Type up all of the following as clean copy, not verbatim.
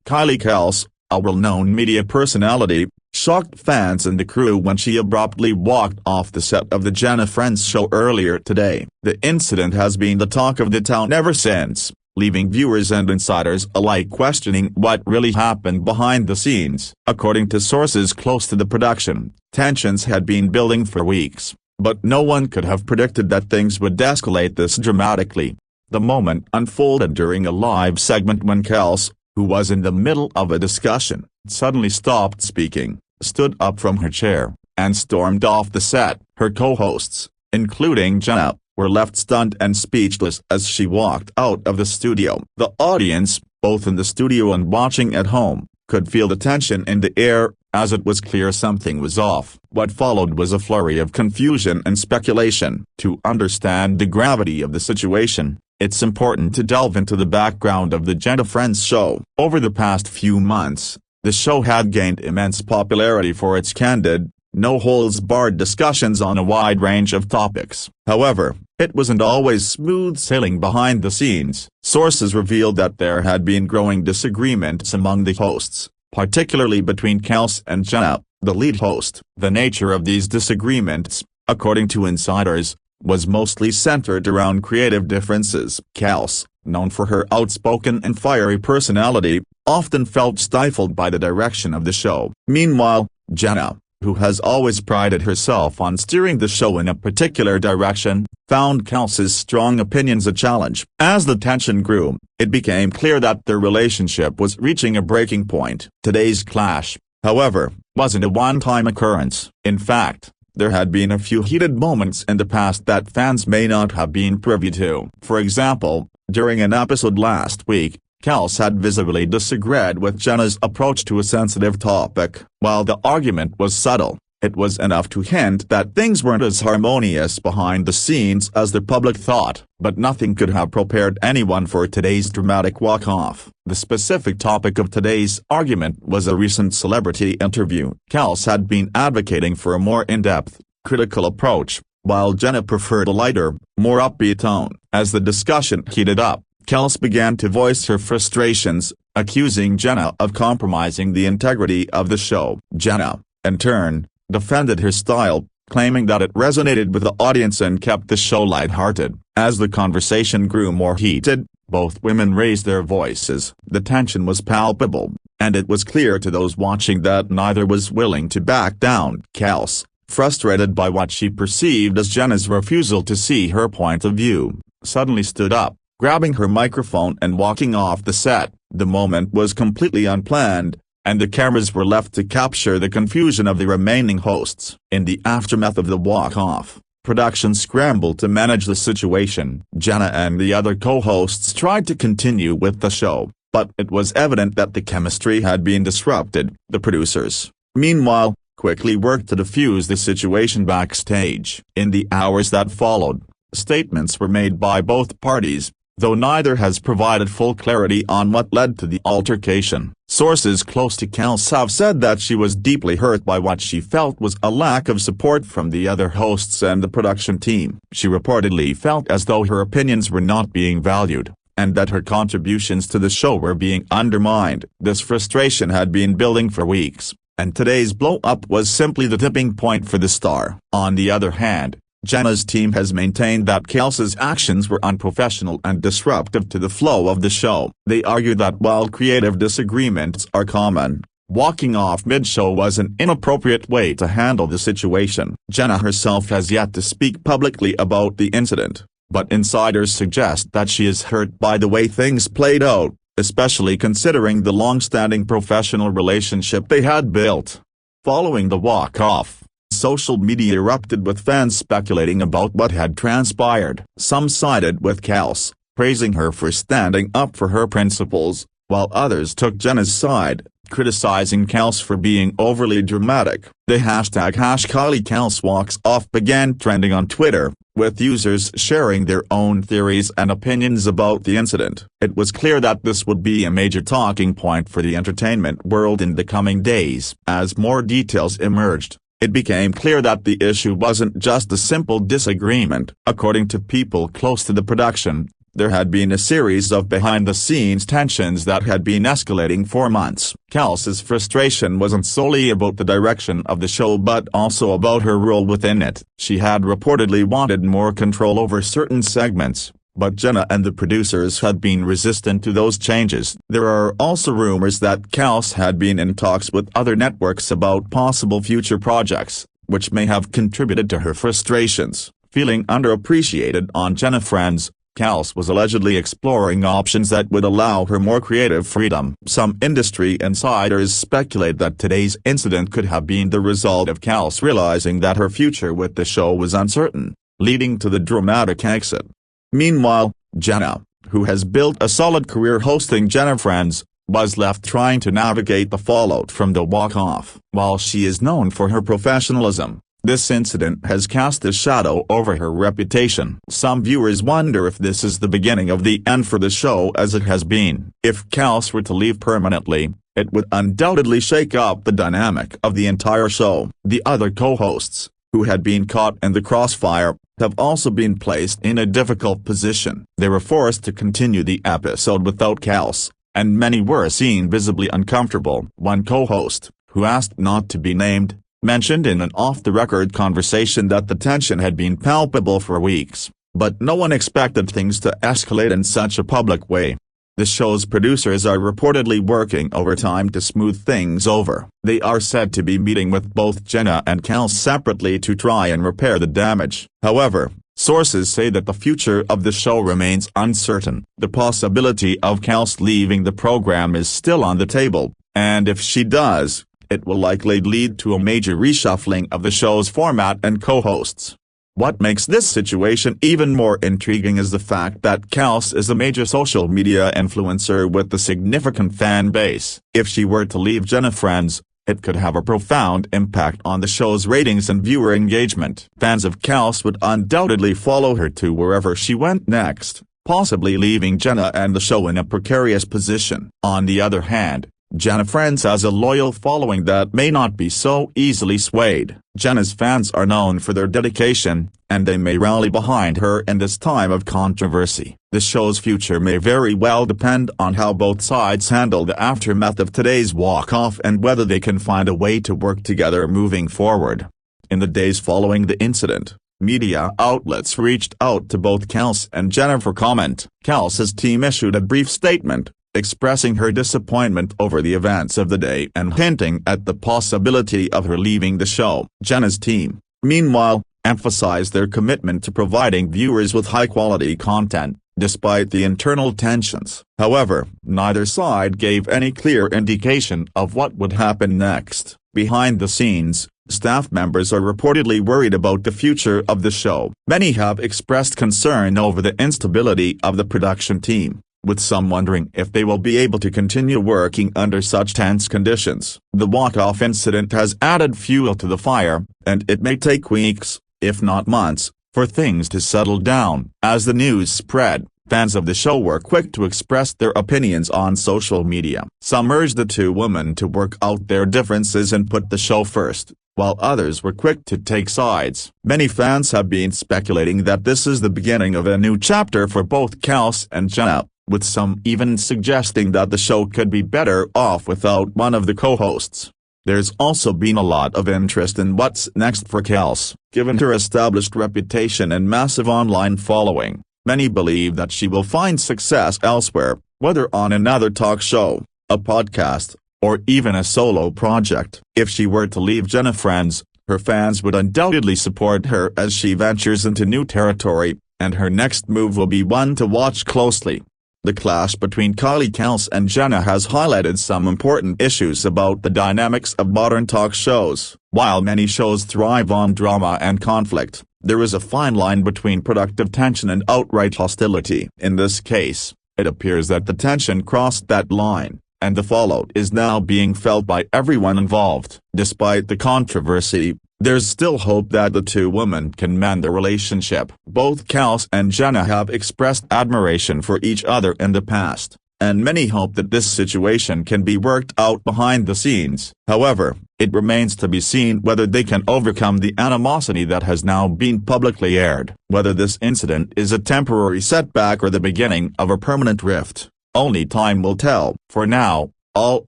Kylie Kelce, a well-known media personality, shocked fans and the crew when she abruptly walked off the set of the Jenna Friends show earlier today. The incident has been the talk of the town ever since, leaving viewers and insiders alike questioning what really happened behind the scenes. According to sources close to the production, tensions had been building for weeks, but no one could have predicted that things would escalate this dramatically. The moment unfolded during a live segment when Kelce, who was in the middle of a discussion, suddenly stopped speaking, stood up from her chair, and stormed off the set. Her co-hosts, including Jenna, were left stunned and speechless as she walked out of the studio. The audience, both in the studio and watching at home, could feel the tension in the air, as it was clear something was off. What followed was a flurry of confusion and speculation. To understand the gravity of the situation, it's important to delve into the background of the Jenna Friends show. Over the past few months, the show had gained immense popularity for its candid, no-holds-barred discussions on a wide range of topics. However, it wasn't always smooth sailing behind the scenes. Sources revealed that there had been growing disagreements among the hosts, particularly between Kelce and Jenna, the lead host. The nature of these disagreements, according to insiders, was mostly centered around creative differences. Kelce, known for her outspoken and fiery personality, often felt stifled by the direction of the show. Meanwhile, Jenna, who has always prided herself on steering the show in a particular direction, found Kelce's strong opinions a challenge. As the tension grew, it became clear that their relationship was reaching a breaking point. Today's clash, however, wasn't a one-time occurrence. In fact, there had been a few heated moments in the past that fans may not have been privy to. For example, during an episode last week, Kelce had visibly disagreed with Jenna's approach to a sensitive topic. While the argument was subtle, it was enough to hint that things weren't as harmonious behind the scenes as the public thought. But nothing could have prepared anyone for today's dramatic walk-off. The specific topic of today's argument was a recent celebrity interview. Kelce had been advocating for a more in-depth, critical approach, while Jenna preferred a lighter, more upbeat tone. As the discussion heated up, Kelce began to voice her frustrations, accusing Jenna of compromising the integrity of the show. Jenna, in turn, defended her style, claiming that it resonated with the audience and kept the show lighthearted. As the conversation grew more heated, both women raised their voices. The tension was palpable, and it was clear to those watching that neither was willing to back down. Kelce, frustrated by what she perceived as Jenna's refusal to see her point of view, suddenly stood up, grabbing her microphone and walking off the set. The moment was completely unplanned, and the cameras were left to capture the confusion of the remaining hosts. In the aftermath of the walk-off, production scrambled to manage the situation. Jenna and the other co-hosts tried to continue with the show, but it was evident that the chemistry had been disrupted. The producers, meanwhile, quickly worked to defuse the situation backstage. In the hours that followed, statements were made by both parties, though neither has provided full clarity on what led to the altercation. Sources close to Kelce have said that she was deeply hurt by what she felt was a lack of support from the other hosts and the production team. She reportedly felt as though her opinions were not being valued, and that her contributions to the show were being undermined. This frustration had been building for weeks, and today's blow-up was simply the tipping point for the star. On the other hand, Jenna's team has maintained that Kelce's actions were unprofessional and disruptive to the flow of the show. They argue that while creative disagreements are common, walking off mid-show was an inappropriate way to handle the situation. Jenna herself has yet to speak publicly about the incident, but insiders suggest that she is hurt by the way things played out, especially considering the long-standing professional relationship they had built. Following the walk-off, social media erupted with fans speculating about what had transpired. Some sided with Kelce, praising her for standing up for her principles, while others took Jenna's side, criticizing Kelce for being overly dramatic. The hashtag #KylieKelceWalksOff began trending on Twitter, with users sharing their own theories and opinions about the incident. It was clear that this would be a major talking point for the entertainment world in the coming days. As more details emerged, it became clear that the issue wasn't just a simple disagreement. According to people close to the production, There had been a series of behind-the-scenes tensions that had been escalating for months. Kelce's frustration wasn't solely about the direction of the show but also about her role within it. She had reportedly wanted more control over certain segments, but Jenna and the producers had been resistant to those changes. There are also rumors that Kelce had been in talks with other networks about possible future projects, which may have contributed to her frustrations. Feeling underappreciated on Jenna Friends, Kelce was allegedly exploring options that would allow her more creative freedom. Some industry insiders speculate that today's incident could have been the result of Kelce realizing that her future with the show was uncertain, leading to the dramatic exit. Meanwhile, Jenna, who has built a solid career hosting Jenna Friends, was left trying to navigate the fallout from the walk-off. While she is known for her professionalism, this incident has cast a shadow over her reputation. Some viewers wonder if this is the beginning of the end for the show as it has been. If Kelce were to leave permanently, it would undoubtedly shake up the dynamic of the entire show. The other co-hosts, who had been caught in the crossfire, have also been placed in a difficult position. They were forced to continue the episode without Kelce, and many were seen visibly uncomfortable. One co-host, who asked not to be named, mentioned in an off-the-record conversation that the tension had been palpable for weeks, but no one expected things to escalate in such a public way. The show's producers are reportedly working overtime to smooth things over. They are said to be meeting with both Jenna and Kelce separately to try and repair the damage. However, sources say that the future of the show remains uncertain. The possibility of Kelce leaving the program is still on the table, and if she does, it will likely lead to a major reshuffling of the show's format and co-hosts. What makes this situation even more intriguing is the fact that Kelce is a major social media influencer with a significant fan base. If she were to leave Jenna Friends, it could have a profound impact on the show's ratings and viewer engagement. Fans of Kelce would undoubtedly follow her to wherever she went next, possibly leaving Jenna and the show in a precarious position. On the other hand, Jenna Friends has a loyal following that may not be so easily swayed. Jenna's fans are known for their dedication, and they may rally behind her in this time of controversy. The show's future may very well depend on how both sides handle the aftermath of today's walk-off and whether they can find a way to work together moving forward. In the days following the incident, media outlets reached out to both Kelce and Jenna for comment. Kelce's team issued a brief statement, expressing her disappointment over the events of the day and hinting at the possibility of her leaving the show. Jenna's team, meanwhile, emphasized their commitment to providing viewers with high-quality content, despite the internal tensions. However, neither side gave any clear indication of what would happen next. Behind the scenes, staff members are reportedly worried about the future of the show. Many have expressed concern over the instability of the production team, with some wondering if they will be able to continue working under such tense conditions. The walk-off incident has added fuel to the fire, and it may take weeks, if not months, for things to settle down. As the news spread, fans of the show were quick to express their opinions on social media. Some urged the two women to work out their differences and put the show first, while others were quick to take sides. Many fans have been speculating that this is the beginning of a new chapter for both Kelce and Jenna, with some even suggesting that the show could be better off without one of the co-hosts. There's also been a lot of interest in what's next for Kelce. Given her established reputation and massive online following, many believe that she will find success elsewhere, whether on another talk show, a podcast, or even a solo project. If she were to leave Jenna Friends, her fans would undoubtedly support her as she ventures into new territory, and her next move will be one to watch closely. The clash between Kylie Kelce and Jenna has highlighted some important issues about the dynamics of modern talk shows. While many shows thrive on drama and conflict, there is a fine line between productive tension and outright hostility. In this case, it appears that the tension crossed that line, and the fallout is now being felt by everyone involved. Despite the controversy, there's still hope that the two women can mend their relationship. Both Kelce and Jenna have expressed admiration for each other in the past, and many hope that this situation can be worked out behind the scenes. However, It remains to be seen whether they can overcome the animosity that has now been publicly aired. Whether this incident is a temporary setback or the beginning of a permanent rift, only time will tell. For now, all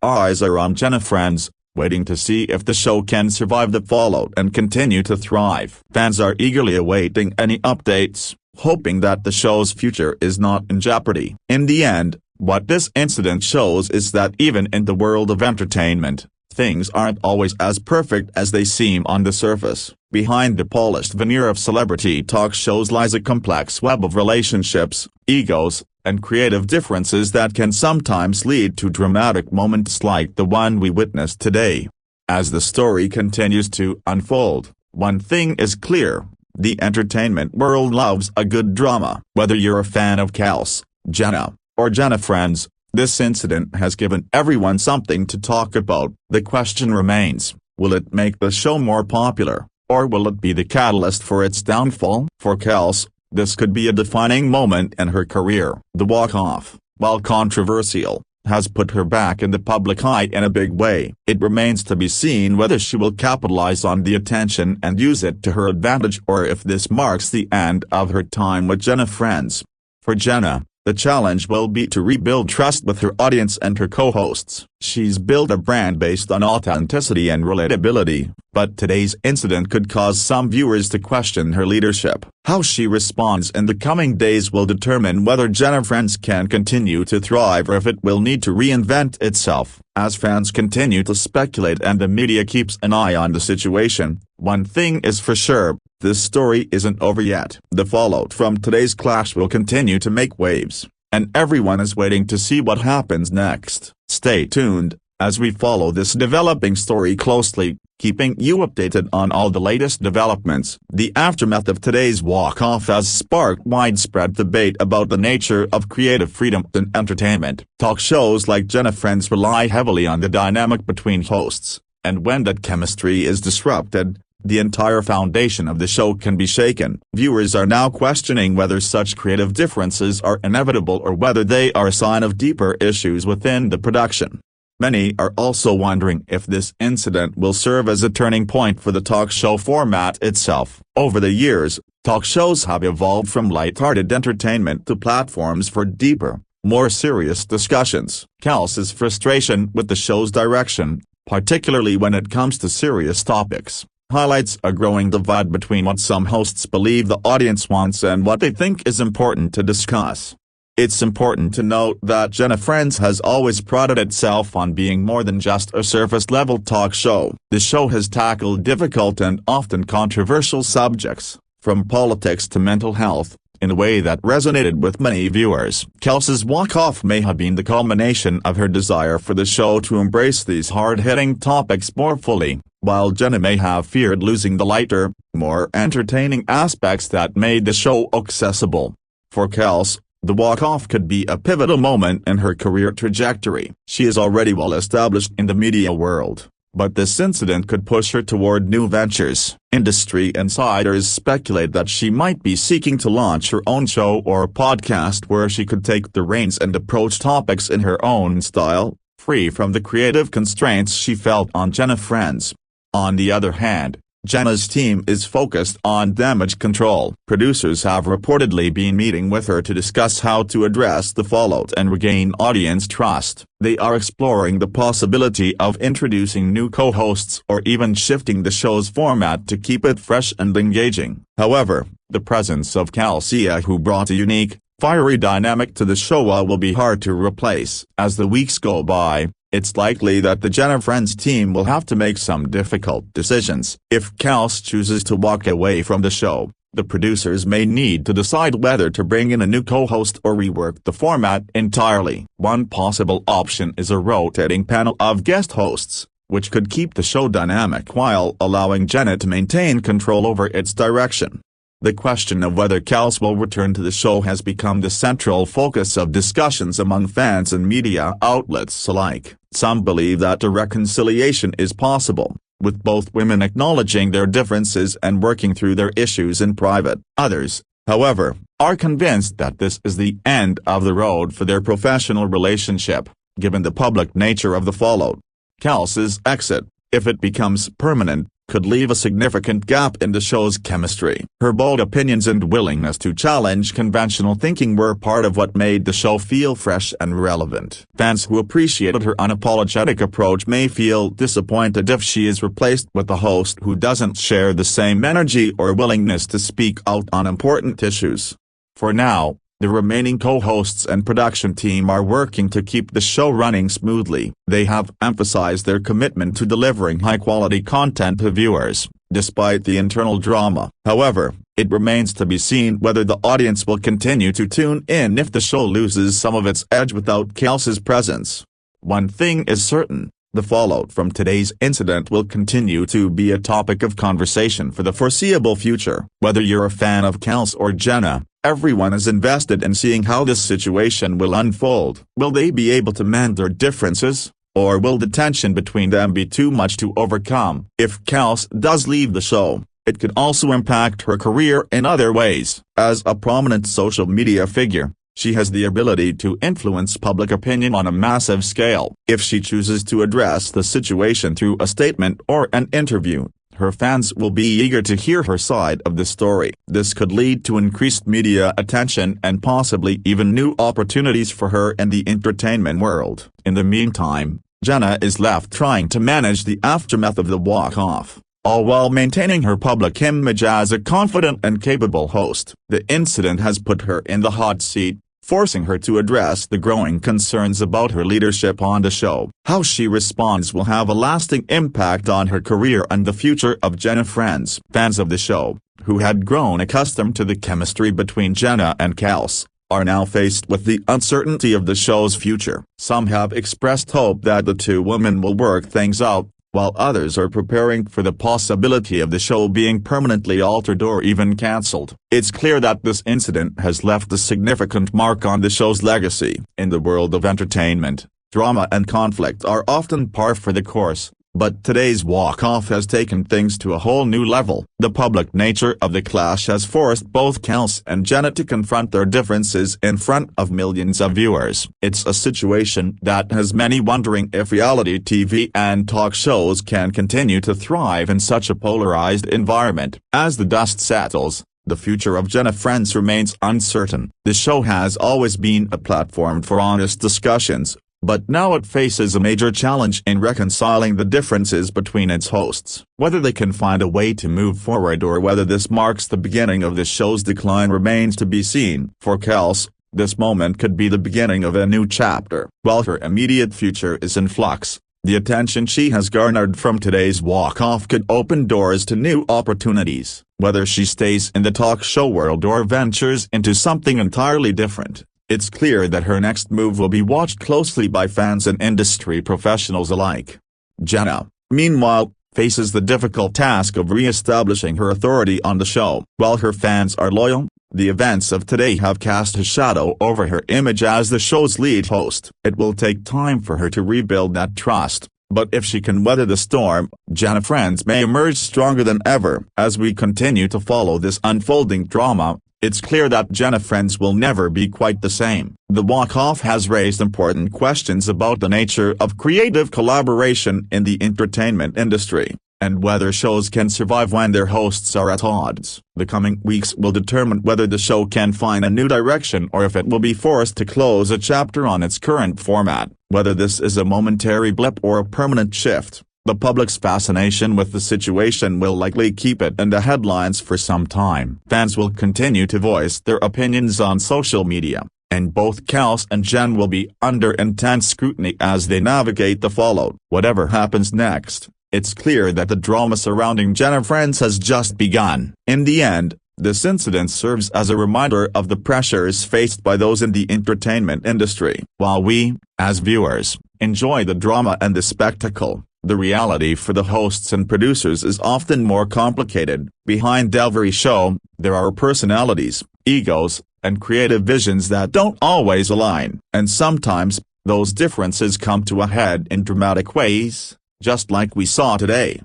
eyes are on Jenna Friends, waiting to see if the show can survive the fallout and continue to thrive. Fans are eagerly awaiting any updates, hoping that the show's future is not in jeopardy. In the end, what this incident shows is that even in the world of entertainment, things aren't always as perfect as they seem on the surface. Behind the polished veneer of celebrity talk shows lies a complex web of relationships, egos, and creative differences that can sometimes lead to dramatic moments like the one we witnessed today. As the story continues to unfold, one thing is clear: the entertainment world loves a good drama. Whether you're a fan of Kelce, Jenna, or Jenna Friends, this incident has given everyone something to talk about. The question remains, will it make the show more popular, or will it be the catalyst for its downfall? For Kelce, this could be a defining moment in her career. The walk-off, while controversial, has put her back in the public eye in a big way. It remains to be seen whether she will capitalize on the attention and use it to her advantage, or if this marks the end of her time with Jenna Friends. For Jenna, the challenge will be to rebuild trust with her audience and her co-hosts. She's built a brand based on authenticity and relatability, but today's incident could cause some viewers to question her leadership. How she responds in the coming days will determine whether Jenna Friends can continue to thrive or if it will need to reinvent itself. As fans continue to speculate and the media keeps an eye on the situation, one thing is for sure: this story isn't over yet. The fallout from today's clash will continue to make waves, and everyone is waiting to see what happens next. Stay tuned, as we follow this developing story closely, keeping you updated on all the latest developments. The aftermath of today's walk-off has sparked widespread debate about the nature of creative freedom in entertainment. Talk shows like Jenna Friends rely heavily on the dynamic between hosts, and when that chemistry is disrupted, the entire foundation of the show can be shaken. Viewers are now questioning whether such creative differences are inevitable or whether they are a sign of deeper issues within the production. Many are also wondering if this incident will serve as a turning point for the talk show format itself. Over the years, talk shows have evolved from light-hearted entertainment to platforms for deeper, more serious discussions. Kelce's frustration with the show's direction, particularly when it comes to serious topics, highlights a growing divide between what some hosts believe the audience wants and what they think is important to discuss. It's important to note that Jenna Friends has always prided itself on being more than just a surface-level talk show. The show has tackled difficult and often controversial subjects, from politics to mental health, in a way that resonated with many viewers. Kelce's walk-off may have been the culmination of her desire for the show to embrace these hard-hitting topics more fully, while Jenna may have feared losing the lighter, more entertaining aspects that made the show accessible. For Kelce, the walk-off could be a pivotal moment in her career trajectory. She is already well established in the media world, but this incident could push her toward new ventures. Industry insiders speculate that she might be seeking to launch her own show or podcast where she could take the reins and approach topics in her own style, free from the creative constraints she felt on Jenna Friends. On the other hand, Jenna's team is focused on damage control. Producers have reportedly been meeting with her to discuss how to address the fallout and regain audience trust. They are exploring the possibility of introducing new co-hosts or even shifting the show's format to keep it fresh and engaging. However, the presence of Kelce, who brought a unique, fiery dynamic to the show, will be hard to replace. As the weeks go by, it's likely that the Jenna Friends team will have to make some difficult decisions. If Kelce chooses to walk away from the show, the producers may need to decide whether to bring in a new co-host or rework the format entirely. One possible option is a rotating panel of guest hosts, which could keep the show dynamic while allowing Jenna to maintain control over its direction. The question of whether Kelce will return to the show has become the central focus of discussions among fans and media outlets alike. Some believe that a reconciliation is possible, with both women acknowledging their differences and working through their issues in private. Others, however, are convinced that this is the end of the road for their professional relationship, given the public nature of the fallout. Kelce's exit, if it becomes permanent, could leave a significant gap in the show's chemistry. Her bold opinions and willingness to challenge conventional thinking were part of what made the show feel fresh and relevant. Fans who appreciated her unapologetic approach may feel disappointed if she is replaced with a host who doesn't share the same energy or willingness to speak out on important issues. For now, the remaining co-hosts and production team are working to keep the show running smoothly. They have emphasized their commitment to delivering high-quality content to viewers, despite the internal drama. However, it remains to be seen whether the audience will continue to tune in if the show loses some of its edge without Kelce's presence. One thing is certain: the fallout from today's incident will continue to be a topic of conversation for the foreseeable future. Whether you're a fan of Kelce or Jenna, everyone is invested in seeing how this situation will unfold. Will they be able to mend their differences, or will the tension between them be too much to overcome? If Kelce does leave the show, it could also impact her career in other ways. As a prominent social media figure, she has the ability to influence public opinion on a massive scale. If she chooses to address the situation through a statement or an interview, her fans will be eager to hear her side of the story. This could lead to increased media attention and possibly even new opportunities for her in the entertainment world. In the meantime, Jenna is left trying to manage the aftermath of the walk-off, all while maintaining her public image as a confident and capable host. The incident has put her in the hot seat, forcing her to address the growing concerns about her leadership on the show. How she responds will have a lasting impact on her career and the future of Jenna Friends. Fans of the show, who had grown accustomed to the chemistry between Jenna and Kelce, are now faced with the uncertainty of the show's future. Some have expressed hope that the two women will work things out, while others are preparing for the possibility of the show being permanently altered or even cancelled. It's clear that this incident has left a significant mark on the show's legacy. In the world of entertainment, drama and conflict are often par for the course, but today's walk-off has taken things to a whole new level. The public nature of the clash has forced both Kelce and Jenna to confront their differences in front of millions of viewers. It's a situation that has many wondering if reality TV and talk shows can continue to thrive in such a polarized environment. As the dust settles, the future of Jenna Friends remains uncertain. The show has always been a platform for honest discussions, but now it faces a major challenge in reconciling the differences between its hosts. Whether they can find a way to move forward or whether this marks the beginning of the show's decline remains to be seen. For Kelce, this moment could be the beginning of a new chapter. While her immediate future is in flux, the attention she has garnered from today's walk-off could open doors to new opportunities. Whether she stays in the talk show world or ventures into something entirely different, it's clear that her next move will be watched closely by fans and industry professionals alike. Jenna, meanwhile, faces the difficult task of re-establishing her authority on the show. While her fans are loyal, the events of today have cast a shadow over her image as the show's lead host. It will take time for her to rebuild that trust, but if she can weather the storm, Jenna Friends may emerge stronger than ever. As we continue to follow this unfolding drama, it's clear that Jenna Friends will never be quite the same. The walk-off has raised important questions about the nature of creative collaboration in the entertainment industry, and whether shows can survive when their hosts are at odds. The coming weeks will determine whether the show can find a new direction or if it will be forced to close a chapter on its current format. Whether this is a momentary blip or a permanent shift, the public's fascination with the situation will likely keep it in the headlines for some time. Fans will continue to voice their opinions on social media, and both Kelce and Jen will be under intense scrutiny as they navigate the fallout. Whatever happens next, it's clear that the drama surrounding Jenna Friends has just begun. In the end, this incident serves as a reminder of the pressures faced by those in the entertainment industry. While we, as viewers, enjoy the drama and the spectacle, the reality for the hosts and producers is often more complicated. Behind every show, there are personalities, egos, and creative visions that don't always align. And sometimes, those differences come to a head in dramatic ways, just like we saw today.